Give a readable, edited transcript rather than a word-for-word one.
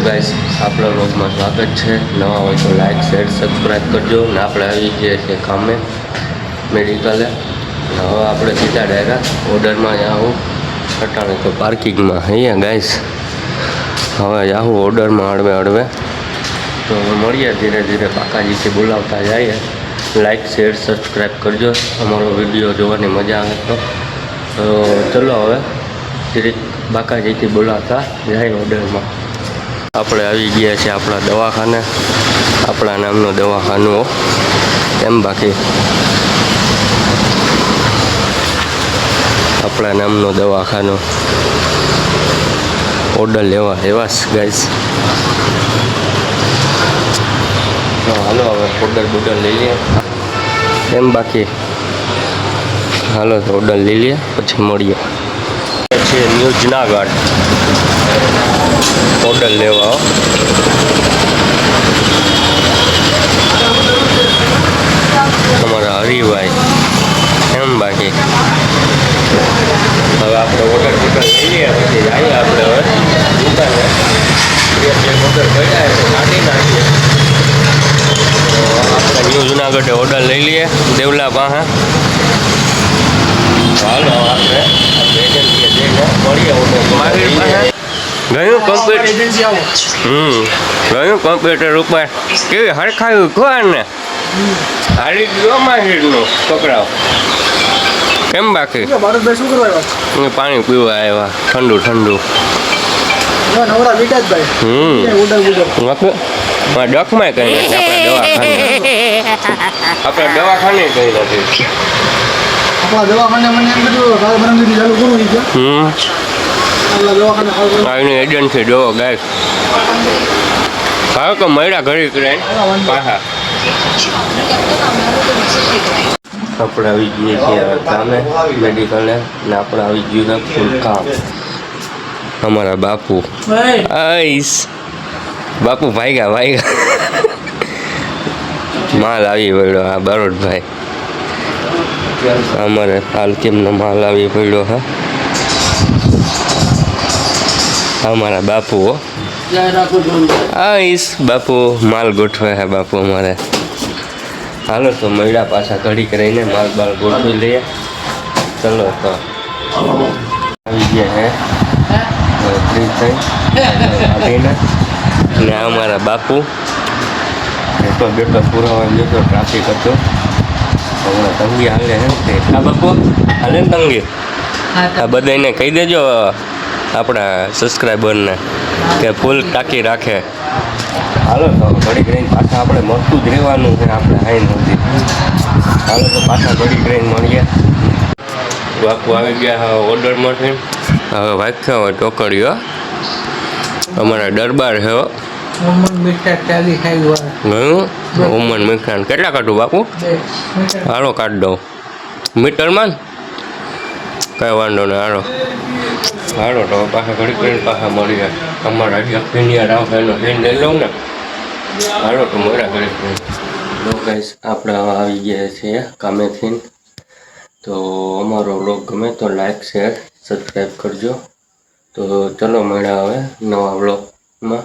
Guys આપણા વ્લોગમાં સ્વાગત છે। નવા હોય તો લાઈક શેર સબસ્ક્રાઈબ કરજો ને આપણે આવી ગયા છીએ કામે મેડિકલે। હવે આપણે સીધા ડાયરેક્ટ ઓર્ડરમાં જાઉં અટાણે તો પાર્કિંગમાં અહીંયા ગાઈસ હવે જાઉં ઓર્ડરમાં હળવે તો મળીએ ધીરે ધીરે કાકાજીથી બોલાવતા જઈએ। લાઈક શેર સબસ્ક્રાઈબ કરજો, અમારો વિડીયો જોવાની મજા આવે તો ચલો હવે ધીરે બાકાજીથી બોલાવતા જાય ઓર્ડરમાં। આપણે આવી ગયા છે આપણા દવાખાને, આપણા નામનું દવાખાનું એમ બાકી આપણા નામનું દવાખાનું ઓર્ડર લેવા એવા ગાઈસ। હાલો હવે ઓર્ડર લઈ લઈએ એમ બાકી હાલો તો ઓર્ડર લઈ લઈએ પછી મળીએ। છે ન્યૂ જુનાગઢ ઓર્ડર લેવા અમારા હરિભાઈ એમ બાકી હવે આપણે ઓર્ડર લઈ લઈએ પછી જઈએ આપણે હવે દુકાને ઓર્ડર કર્યા કાઢી નાખીએ। આપણે ન્યૂ જુનાગઢે ઓર્ડર લઈ લઈએ દેવલા પાસે। હાલો આપણે એજન્સીએ જઈને મળીએ ઓર્ડર ગયું કોમ્પ્યુટર ઉપર કેવી હરખાયું ખોર ને હારી ગયો માહિરનું પકડાવ કેમ બાકી પાણી પીવા આવ્યા ઠંડુ ડખમાં કઈ નથી આપણે દવાખાને કઈ નથી આવીને એજન્સી જોવો ગાય હવે તો મળ્યા ઘડી કરીને પાછા આપણે આવી જઈએ છીએ કામે મેડિકલે ને આપણે આવી ગયું છે ફૂલ કામ। અમારા બાપુ બાપુ ભાઈગા માલ આવી પડ્યો હા બરોડભાઈ અમારે પાલકીમનો માલ આવી પડ્યો હા हमारा बापू बापू माल गोठवे है बापू हमारे। हालो तो मैड़ा पाछा घड़ी કરીને माल बाल गोठवी लिए चलो तो है ने हमारा बापू तो बेटो पूरा हो तो ट्राफिक હતો હવે તંગી હાલે હે આ બાપુ હાલે તંગી આ બધાને કહી દેજો આપણા સબસ્ક્રાઈબરને કે ફૂલ ટાંકી રાખે। હાલો તો ઘડી કરીને પાછા આપણે મળતું જ રહેવાનું છે આપણે હાઈ નથી। હાલો તો પાછા ઘડી કરીને મળીએ। બાપુ આવી ગયા ઓર્ડરમાંથી હવે વાંચ્યા હોય ટોકરીઓ અમારા દરબાર છે ગયું ઉમન મીઠાણ કેટલા કાઢું બાપુ હાલો કાઢ દઉં મીટરમાં કઈ વાંધો નહીં હાલો હાલો તો પાછા ઘડી કરીને પાછા મળી જાય અમારા ફિનિયર આવશે એનો ફીન લઈ લઉં ને હાલો તો મળ્યા ઘડી કરીને ગાઈસ આપણે આવી ગયા છીએ કામેથી તો અમારો વ્લોગ ગમે તો લાઈક શેર સબસ્ક્રાઈબ કરજો। તો ચલો મળ્યા હવે નવા વ્લોગમાં।